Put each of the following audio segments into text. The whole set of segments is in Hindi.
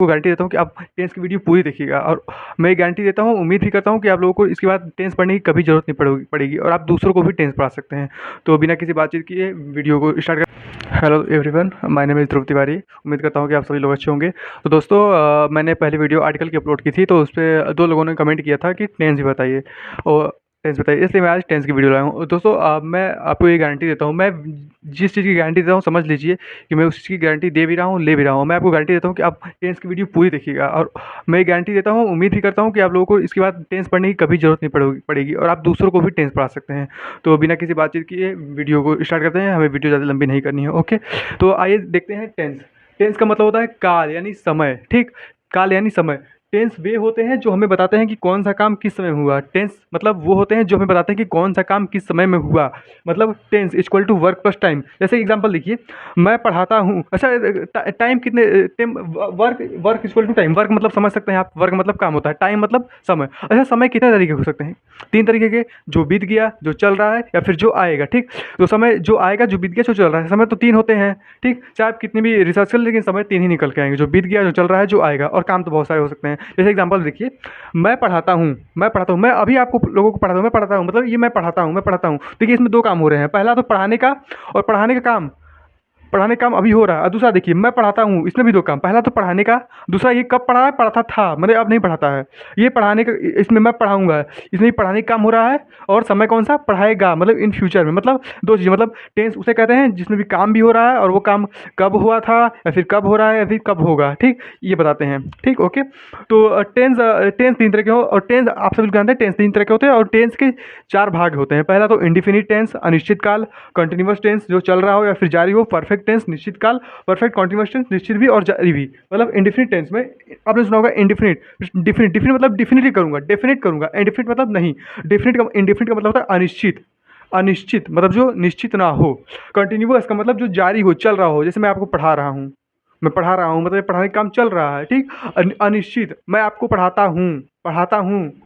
को गारंटी देता हूँ कि आप टेंस की वीडियो पूरी देखिएगा और मैं गारंटी देता हूँ, उम्मीद भी करता हूँ कि आप लोगों को इसके बाद टेंस पढ़ने की कभी ज़रूरत नहीं पड़ेगी और आप दूसरों को भी टेंस पढ़ा सकते हैं। तो बिना किसी बातचीत किए वीडियो को स्टार्ट कर। Hello everyone, my name is Dhruv Tiwari. उम्मीद करता हूँ कि आप सभी लोग अच्छे होंगे। तो दोस्तों, मैंने पहले वीडियो आर्टिकल की अपलोड की थी, तो उस पर 2 लोगों ने कमेंट किया था कि टेंस भी बताइए और टेंस बताइए, इसलिए मैं आज टेंस की वीडियो लाया हूँ। दोस्तों, मैं आपको ये गारंटी देता हूँ, मैं जिस चीज़ की गारंटी देता हूँ समझ लीजिए कि मैं उस चीज़ की गारंटी दे भी रहा हूँ, ले भी रहा हूँ। मैं आपको गारंटी देता हूँ कि आप टेंस की वीडियो पूरी देखिएगा और मैं गारंटी देता हूँ, उम्मीद भी करता हूँ कि आप लोगों को इसके बाद टेंस पढ़ने की कभी ज़रूरत नहीं पड़ेगी और आप दूसरों को भी टेंस पढ़ा सकते हैं। तो बिना किसी बातचीत किए वीडियो को स्टार्ट करते हैं, हमें वीडियो ज़्यादा लंबी नहीं करनी है। ओके, तो आइए देखते हैं टेंस। टेंस का मतलब होता है काल यानी समय, ठीक। काल यानी समय। टेंस वे होते हैं जो हमें बताते हैं कि कौन सा काम किस समय में हुआ। टेंस मतलब वो होते हैं जो हमें बताते हैं कि कौन सा काम किस समय में हुआ। मतलब tense equal to work plus time. जैसे एग्जांपल देखिए, मैं पढ़ाता हूँ। अच्छा, टाइम कितने time, work work equal to time. Work मतलब समझ सकते हैं आप, वर्क मतलब काम होता है, टाइम मतलब समय। अच्छा, समय कितने तरीके हो सकते हैं? 3 तरीके के, जो बीत गया, जो चल रहा है या फिर जो आएगा, ठीक। तो समय जो आएगा, जो बीत गया, जो चल रहा है, समय तो 3 होते हैं, ठीक। चाहे आप कितनी भी रिसर्च कर लेकिन समय 3 ही निकल के आएंगे, जो बीत गया, जो चल रहा है, जो आएगा। और काम तो बहुत सारे हो सकते हैं। जैसे एग्जांपल देखिए, मैं पढ़ाता हूँ, मैं अभी आपको लोगों को पढ़ाता हूँ, मैं पढ़ाता हूँ मतलब ये मैं पढ़ाता हूँ। देखिए, इसमें 2 काम हो रहे हैं। पहला तो पढ़ाने का, और पढ़ाने का काम अभी हो रहा है। और दूसरा देखिए, मैं पढ़ाता हूँ, इसमें भी 2 काम। पहला तो पढ़ाने का, दूसरा ये कब पढ़ा है, पढ़ाता था, मतलब अब नहीं पढ़ाता है। ये पढ़ाने का, इसमें मैं पढ़ाऊँगा, इसमें भी पढ़ाने का काम हो रहा है। और समय कौन सा, पढ़ाएगा, मतलब इन फ्यूचर में। मतलब 2 चीज़ें, मतलब टेंस उसे कहते हैं जिसमें भी काम भी हो रहा है और वो काम कब हुआ था या फिर कब हो रहा है या फिर कब होगा, ठीक। ये बताते हैं, ठीक। ओके, तो टेंस टेंस 3 तरह के हो, और टेंस आप सभी जानते हैं टेंस 3 तरह के होते हैं। और टेंस के 4 भाग होते हैं। पहला तो इंडिफिनिट टेंस, अनिश्चित काल। कंटिन्यूअस टेंस, जो चल रहा हो या फिर जारी हो। परफेक्ट टेंस, निश्चित काल। परफेक्ट कंटिन्यूअस टेंस, निश्चित भी और जारी भी। मतलब इंडिफिनिट टेंस में आपने सुना होगा इंडिफिनिट। डिफिनिट मतलब डिफिनिटली करूंगा, डेफिनेट करूंगा। इंडिफिनिट मतलब नहीं। इंडिफिनिट का मतलब होता है अनिश्चित। अनिश्चित मतलब जो निश्चित ना हो। कंटिन्यूअस का मतलब जो जारी हो, चल रहा हो। जैसे मैं आपको पढ़ा रहा हूँ, मतलब पढ़ाने का काम चल रहा है, ठीक। अनिश्चित, मैं आपको पढ़ाता हूँ,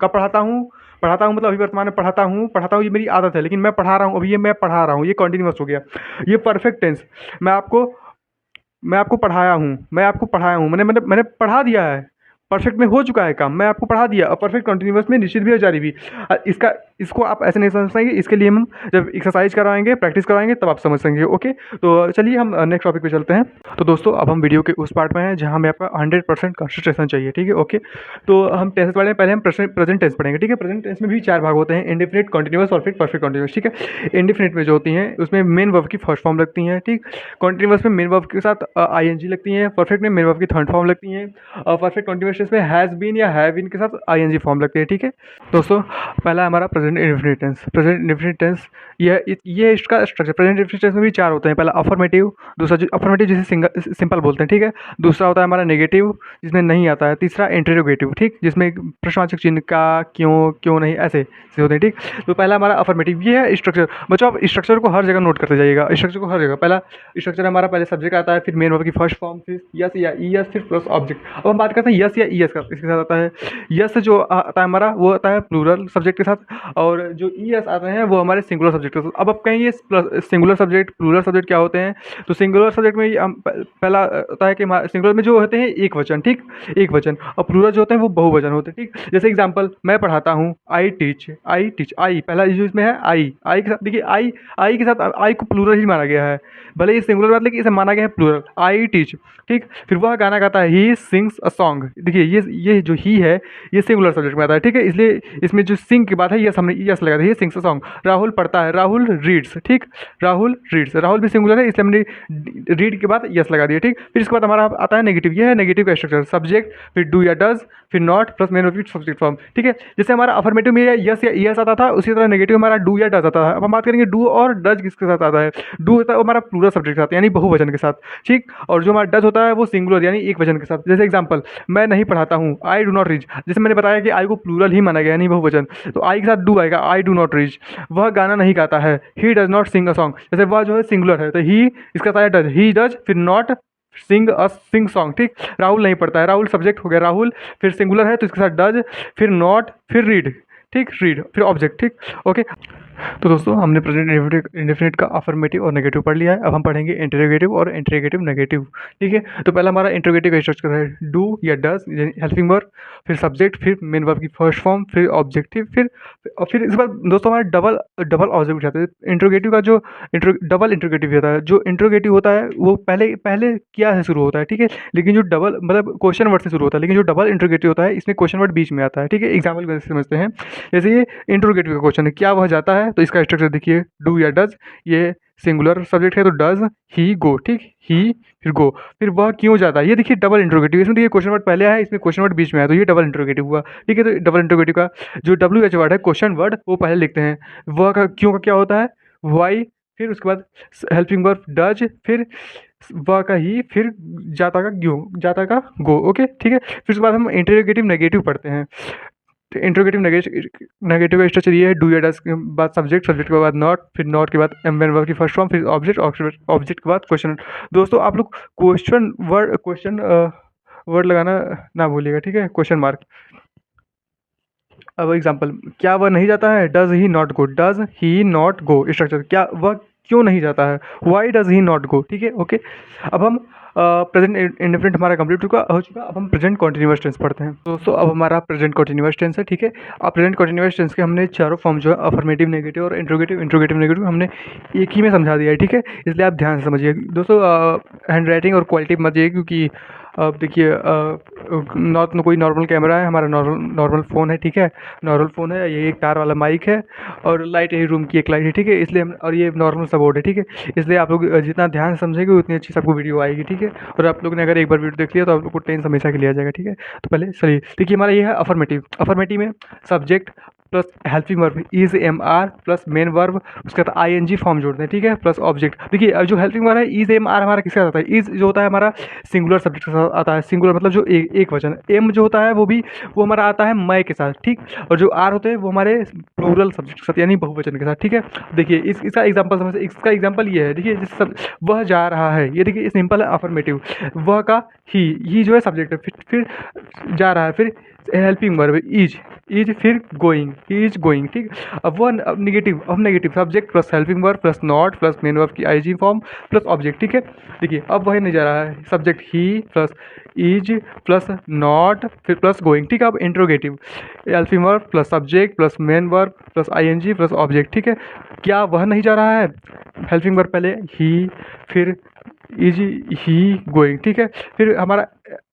कब पढ़ाता हूँ मतलब अभी वर्तमान में पढ़ाता हूँ, ये मेरी आदत है, लेकिन मैं पढ़ा रहा हूँ, अभी ये मैं पढ़ा रहा हूँ, ये कंटिन्यूअस हो गया। ये परफेक्ट टेंस, मैं आपको मैं आपको पढ़ाया हूँ, मैंने पढ़ा दिया है। परफेक्ट में हो चुका है काम, मैं आपको पढ़ा दिया। और परफेक्ट कंटिन्यूअस में निश्चित भी और जारी भी। इसको आप ऐसे नहीं समझ पाएंगे, इसके लिए हम जब एक्सरसाइज कराएंगे, प्रैक्टिस कराएंगे, तब आप समझ सकेंगे। ओके, तो चलिए हम नेक्स्ट टॉपिक पे चलते हैं। तो दोस्तों, अब हम वीडियो के उस पार्ट में हैं जहाँ हमें आपका 100% कंसंट्रेशन चाहिए, ठीक है। ओके, तो हम टेंस पढ़ें, पहले हम प्रेजेंट टेंस पढ़ेंगे, ठीक है। प्रेजेंट टेंस में भी 4 भाग होते हैं, indefinite, continuous, perfect, perfect continuous, ठीक है। इंडिफिनिट में जो होती हैं उसमें मेन वर्ब की फर्स्ट फॉर्म लगती हैं, ठीक। कंटिन्यूअस में मेन वर्ब के साथ आईएनजी लगती हैं। परफेक्ट में मेन वर्ब की थर्ड फॉर्म लगती हैं। और परफेक्ट कंटिन्यूअस टेंस में हैज़ बीन या हैव बीन के साथ आईएनजी फॉर्म लगती है, ठीक है। दोस्तों, पहला हमारा present indefinite tense. Present indefinite tense, ये इसका स्ट्रक्चर। प्रेजेंट इंडेफिनिट टेंस में भी 4 होते हैं। पहला अफर्मेटिव, दूसरा जो अफर्मेटिव जिसे सिंपल बोलते हैं, ठीक है। दूसरा होता है हमारा नेगेटिव, जिसमें नहीं आता है। तीसरा इंटरोगेटिव, ठीक, जिसमें प्रश्नवाचक चिन्ह का, क्यों नहीं, ऐसे से होते हैं, ठीक। तो पहला हमारा अफर्मेटिव, ये है स्ट्रक्चर। बच्चों, आप स्ट्रक्चर को हर जगह नोट करते जाइएगा, स्ट्रक्चर को हर जगह। पहला स्ट्रक्चर हमारा, पहले सब्जेक्ट आता है, फिर मेन वर्ब की फर्स्ट फॉर्म, फिर यस या ईएस, फिर प्लस ऑब्जेक्ट। अब हम बात करते हैं यस या ईएस का, इसके साथ आता है। यस जो आता है हमारा, वो आता है प्लूरल सब्जेक्ट के साथ, और जो ईएस आते हैं वो हमारे सिंगुलर सब्जेक्ट के साथ। अब आप कहेंगे सिंगुलर सब्जेक्ट, प्लूरल सब्जेक्ट क्या होते हैं? तो सिंगुलर सब्जेक्ट में हम पहला होता है कि सिंगुलर में जो होते हैं एक वचन, ठीक, एक वचन। और प्लूरल जो होते हैं वो बहुवचन होते हैं, ठीक। जैसे एग्जांपल, मैं पढ़ाता हूँ, आई टीच, आई पहला जो इसमें है, आई के साथ देखिए, आई के साथ आई को प्लूरल ही माना गया है, भले ये सिंगुलर बात, लेकिन इसे माना गया है प्लूरल। आई टीच, ठीक। फिर वह गाना गाता है, ही सिंग्स अ सॉन्ग। देखिए, ये जो ही है, ये सिंगुलर सब्जेक्ट में आता है, ठीक है। इसलिए इसमें जो सिंग की बात है, यस हमने यस लगा दिया, he sings a song. Rahul पढ़ता है, राहुल रीड्स, ठीक। राहुल रीड्स, राहुल भी सिंगुलर है, इसलिए हमने रीड के बाद यस लगा दिया, ठीक। फिर इसके बाद हमारा आता है नेगेटिव। ये है नेगेटिव का स्ट्रक्चर, सब्जेक्ट, फिर डू या डज, फिर not, plus main of subject form, ठीक है। जैसे हमारा अफर्मेटिव में यस या ईएस आता था, उसी तरह नेगेटिव हमारा डू या डज आता है। अब हम बात करेंगे डू और डज किसके साथ आता है। डू होता है हमारा प्लूरल सब्जेक्ट के साथ, यानी बहुवचन के साथ, ठीक। और जो हमारा डज होता है वो सिंगुलर यानी एक वचन के साथ। जैसे एग्जांपल, मैं नहीं पढ़ाता हूँ, आई डू नॉट रीच। जैसे मैंने बताया कि आई को प्लूरल ही माना गया, यानी बहुवचन, तो आई के साथ डू आएगा, आई डू नॉट रीच। वह गाना नहीं गाता है, he does not sing a song. जैसे वह जो है सिंगुलर है, तो ही इसका साथ डज, ही डज, फिर नॉट, सिंग सॉन्ग, ठीक। राहुल नहीं पढ़ता है, राहुल सब्जेक्ट हो गया, राहुल, फिर सिंगुलर है तो इसके साथ डज, फिर नॉट, फिर रीड, ठीक, रीड, फिर ऑब्जेक्ट, ठीक, ओके। तो दोस्तों हमने प्रेजेंट इंडेफिनिट का अफर्मेटिव और नेगेटिव पढ़ लिया है। अब हम पढ़ेंगे इंटरोगेटिव और इंटरोगेटिव नेगेटिव, ठीक है। तो पहला हमारा इंटरोगेटिव का स्ट्रक्चर है डू या डज हेल्पिंग वर्ब, फिर सब्जेक्ट, फिर मेन वर्ब की फर्स्ट फॉर्म, फिर ऑब्जेक्टिव, फिर इसके बाद दोस्तों हमारा डबल डबल ऑब्जेक्ट जाता है। इंटरोगेटिव का जो डबल इंटरोगेटिव होता है, जो इंटरोगेटिव होता है वो पहले पहले क्या से शुरू होता है, ठीक है। लेकिन जो डबल मतलब क्वेश्चन वर्ड से शुरू होता है, लेकिन जो डबल इंटरोगेटिव होता है इसमें क्वेश्चन वर्ड बीच में आता है, ठीक है। एग्जाम्पल समझते हैं। जैसे ये इंटरोगेटिव का क्वेश्चन है, क्या वह जाता है, तो इसका स्ट्रक्चर देखिए डू या डज, ये सिंगुलर सब्जेक्ट है तो डज ही गो, ठीक, ही फिर गो, फिर वह क्यों जाता है, ये देखिए डबल इंटरोगेटिव। इसमें देखिए क्वेश्चन वर्ड पहले आया है, इसमें क्वेश्चन वर्ड बीच में आया, तो ये डबल इंटरोगेटिव हुआ, ठीक है। तो डबल इंटरोगेटिव का जो डब्ल्यू एच वर्ड है क्वेश्चन वर्ड वो पहले लिखते हैं, वह का क्यों का क्या होता है वाई, फिर उसके बाद हेल्पिंग वर्ब डज, फिर वह का ही, फिर जाता का क्यों, जाता का गो, ओके, ठीक है। फिर उसके बाद हम इंटरोगेटिव नेगेटिव पढ़ते हैं। तो इंट्रोगेटिव नेगेटिव का स्ट्रक्चर ये है डू या डज के बाद सब्जेक्ट, सब्जेक्ट के बाद नॉट, फिर नॉट के बाद एम वर्ब की फर्स्ट फॉर्म, फिर ऑब्जेक्ट, ऑब्जेक्ट के बाद क्वेश्चन। दोस्तों आप लोग क्वेश्चन वर्ड लगाना ना भूलिएगा, ठीक है, क्वेश्चन मार्क। अब एग्जांपल, क्या वह नहीं जाता है, does he not go, does he not go structure, क्या वह क्यों नहीं जाता है, why does he not go, ठीक है, ओके। अब हम प्रेजेंट इंडेफिनिट हमारा कंप्लीट हो चुका। अब हम प्रेजेंट कॉन्टिन्यूअस टेंस पढ़ते हैं। दोस्तों अब हमारा प्रेजेंट कॉन्टिन्यूअस टेंस है, ठीक है। अब प्रेजेंट कॉन्टिन्यूअस टेंस के हमने चारों फॉर्म जो है अफर्मेटिव, नेगेटिव और इंट्रोगेटिव नेगेटिव हमने एक ही में समझा दिया है, ठीक है। इसलिए आप ध्यान से समझिए दोस्तों, हैंड राइटिंग और क्वालिटी मत जाइए, क्योंकि अब देखिए नॉट कोई नॉर्मल कैमरा है, हमारा नॉर्मल फ़ोन है, ठीक है, नॉर्मल फ़ोन है, ये एक तार वाला माइक है और लाइट यही रूम की एक लाइट है, ठीक है। इसलिए हम, और ये नॉर्मल सा बोर्ड है, ठीक है। इसलिए आप लोग जितना ध्यान से समझेंगे उतनी अच्छी सबको वीडियो आएगी, ठीक है। और आप लोग ने अगर एक बार वीडियो देख लिया तो आप लोग को टेंस हमेशा के लिए आ जाएगा, ठीक है। तो पहले चलिए देखिए, हमारा ये है अफर्मेटिव। अफर्मेटिव में subject plus helping verb is am are plus main verb, उसके बाद आई एन जी फॉर्म जोड़ते हैं, ठीक है, प्लस ऑब्जेक्ट। देखिए अब जो हेल्पिंग वर्ब है इज एम आर हमारा किसके साथ आता है, इज जो होता है हमारा सिंगुलर सब्जेक्ट के साथ आता है, सिंगुलर मतलब जो एक वचन, एम जो होता है वो हमारा आता है मैं के साथ, ठीक। और जो आर होते हैं वो हमारे प्लूरल सब्जेक्ट के साथ यानी बहुवचन के साथ, ठीक है। देखिए इसका एग्जाम्पल समझ, इसका एग्जाम्पल ये है, देखिए जिस सब वह जा रहा है, ये देखिए सिंपल है अफर्मेटिव, वह का ही जो है सब्जेक्ट है, फिर जा रहा है, फिर हेल्पिंग वर्ब इज फिर गोइंग, ही इज गोइंग, ठीक। अब negative subject plus helping verb plus not plus main verb की आईजी फॉर्म प्लस ऑब्जेक्ट, ठीक है। देखिए अब वही नहीं जा रहा है, subject he plus is plus not फिर प्लस गोइंग, ठीक है। अब interrogative helping verb plus subject plus main verb plus I N G plus object, ठीक है। क्या वह नहीं जा रहा है, हेल्पिंग वर्ब पहले ही, फिर इज ही गोइंग, ठीक है। फिर हमारा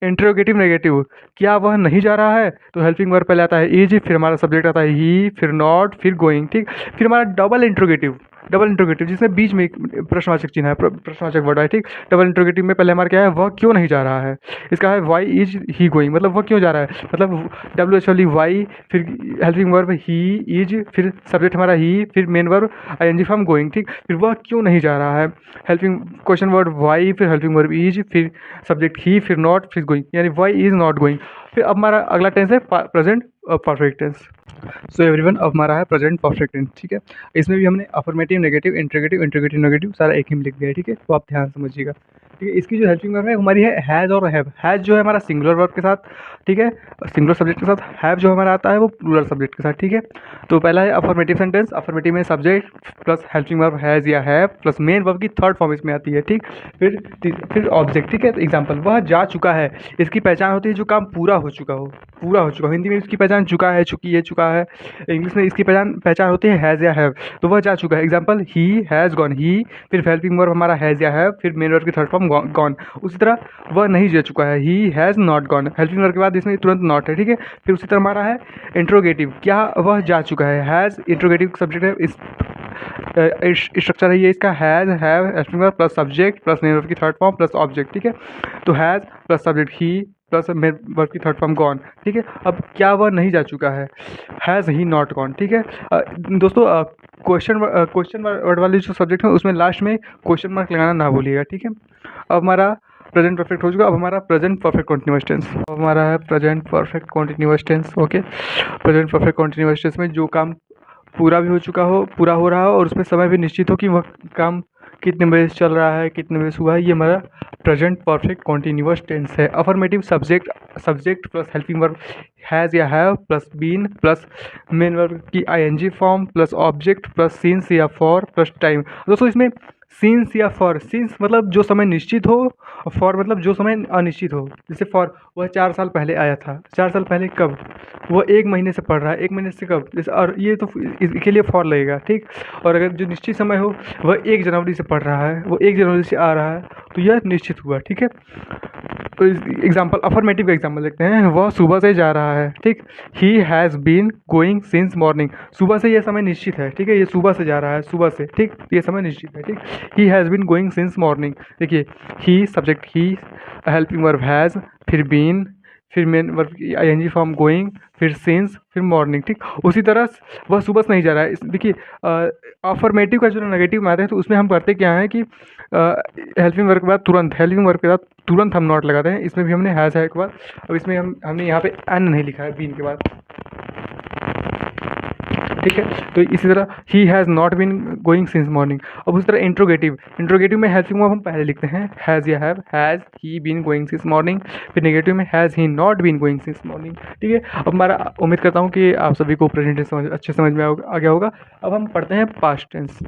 इंट्रोगेटिव नेगेटिव, क्या वह नहीं जा रहा है, तो हेल्पिंग वर्ब पहले आता है इज, फिर हमारा सब्जेक्ट आता है ही, फिर नॉट, फिर गोइंग, ठीक। फिर हमारा डबल इंट्रोगेटिव जिसमें बीच में एक प्रश्नवाचक चिन्ह है, प्रश्नवाचक वर्ड है, ठीक। डबल इंट्रोगेटिव में पहले हमारा क्या है, वह क्यों नहीं जा रहा है, इसका है वाई इज ही गोइंग, मतलब वह क्यों जा रहा है, मतलब डब्ल्यू एच वाली वाई, फिर हेल्पिंग वर्ब ही इज, फिर सब्जेक्ट हमारा ही, फिर main verb I N G form going, ठीक। फिर वह क्यों नहीं जा रहा है, हेल्पिंग क्वेश्चन वर्ड वाई, फिर हेल्पिंग वर्ब इज, फिर सब्जेक्ट ही, फिर नॉट, फिर गोइंग, यानी वाई इज नॉट गोइंग। फिर अब हमारा अगला टेंस है present perfect tense. So everyone अब हमारा है प्रेजेंट परफेक्ट टेंस, ठीक है। इसमें भी हमने अफर्मेटिव, नेगेटिव, इंट्रोगेटिव नेगेटिव सारा एक ही में लिख दिया है, ठीक है। तो आप ध्यान समझिएगा, ठीक है। इसकी जो हेल्पिंग वर्ब है हमारी है हैज़ और हैव। हैज़ जो है हमारा सिंगुलर वर्ब के साथ, ठीक है, सिंगुलर सब्जेक्ट के साथ। हैव जो हमारा आता है वो प्लूरल सब्जेक्ट के साथ, ठीक है। तो पहला है अफर्मेटिव सेंटेंस, अफर्मेटिव में subject plus helping verb has या हैव प्लस मेन वर्ब की थर्ड फॉर्म इसमें आती है, ठीक। फिर ऑब्जेक्ट, ठीक है। तो एग्जाम्पल, वह जा चुका है, इसकी पहचान होती है जो काम पूरा हो चुका हो, हिंदी में इसकी पहचान चुका है, चुकी है, चुका है। इंग्लिश में इसकी पहचान होती है हैज़ या हैव, तो वह जा चुका है। एग्जाम्पल, ही हैज़ गॉन, ही, फिर हेल्पिंग वर्ब हमारा हैज़ या हैव, फिर मेन वर्ब की थर्ड फॉर्म गॉन। उसी तरह वह नहीं जा चुका है, ही has not gone, helping verb के बाद इसमें तुरंत नॉट है, ठीक है। फिर उसी तरह हमारा है इंट्रोगेटिव, क्या वह जा चुका है, हैज़ इंट्रोगेटिव सब्जेक्ट है, इस स्ट्रक्चर है ये इसका, has have helping verb plus subject plus main verb की थर्ड फॉर्म प्लस ऑब्जेक्ट, ठीक है। तो has plus subject he plus main verb की थर्ड फॉर्म गॉन, ठीक है। अब क्या वह नहीं जा चुका है, हैज़ ही नॉट गॉन, ठीक है। दोस्तों क्वेश्चन वर्ड वाली जो सब्जेक्ट है उसमें लास्ट में क्वेश्चन मार्क लगाना ना भूलिएगा, ठीक है। अब हमारा प्रेजेंट परफेक्ट हो चुका। अब हमारा प्रेजेंट परफेक्ट कॉन्टिन्यूअस टेंस, अब हमारा है present perfect continuous tense, okay. Present perfect continuous tense में जो काम पूरा भी हो चुका हो, पूरा हो रहा हो और उसमें समय भी निश्चित हो कि वह काम कितने बजे से चल रहा है, कितने बजे सुबह है, ये हमारा प्रेजेंट परफेक्ट कॉन्टिन्यूअस टेंस है। Affirmative subject plus helping verb has या have plus been plus main verb की ING form plus object plus since या फॉर प्लस टाइम। दोस्तों इसमें सिंस या फॉर, सिंस मतलब जो समय निश्चित हो और फॉर मतलब जो समय अनिश्चित हो। जैसे फॉर वह 4 साल पहले आया था, 4 साल पहले कब, वो 1 महीने से पढ़ रहा है, 1 महीने से कब, जैसे और ये तो इसके लिए फॉर लगेगा, ठीक। और अगर जो निश्चित समय हो वह 1 जनवरी से पढ़ रहा है, वो 1 जनवरी से आ रहा है, तो यह निश्चित हुआ, ठीक है। तो एग्जाम्पल अफर्मेटिव का एग्जाम्पल देखते हैं। वह सुबह से जा रहा है, ठीक। He has been going since morning, सुबह से यह समय निश्चित है, ठीक है, ये सुबह से जा रहा है, सुबह से, ठीक, ये समय निश्चित है, ठीक। He has been going since morning, देखिए ही सब्जेक्ट ही, हेल्पिंग वर्ब हैज़, फिर बीन, फिर मेन वर्ब की आईएनजी फॉर्म गोइंग, फिर सिंस, फिर मॉर्निंग, ठीक। उसी तरह वह सुबह से नहीं जा रहा है। देखिए अफर्मेटिव का जो नेगेटिव में आता है तो उसमें हम करते क्या है कि हेल्पिंग वर्ब के बाद तुरंत, हेल्पिंग वर्ब के बाद तुरंत हम नॉट लगाते हैं। इसमें भी हमने हैज़ है के बाद, अब इसमें हमने यहाँ पे एन नहीं लिखा है बीन के बाद, ठीक है। तो इसी तरह he has not been going since morning. अब उसी तरह इंट्रोगेटिव में हेल्पिंग वर्ब हम पहले लिखते हैं हैज़ या has he been going since morning, फिर नेगेटिव में has he not been going since morning, ठीक है। अब हमारा उम्मीद करता हूँ कि आप सभी को प्रेजेंट टेंस अच्छे समझ में आ गया होगा। अब हम पढ़ते हैं पास्ट टेंस।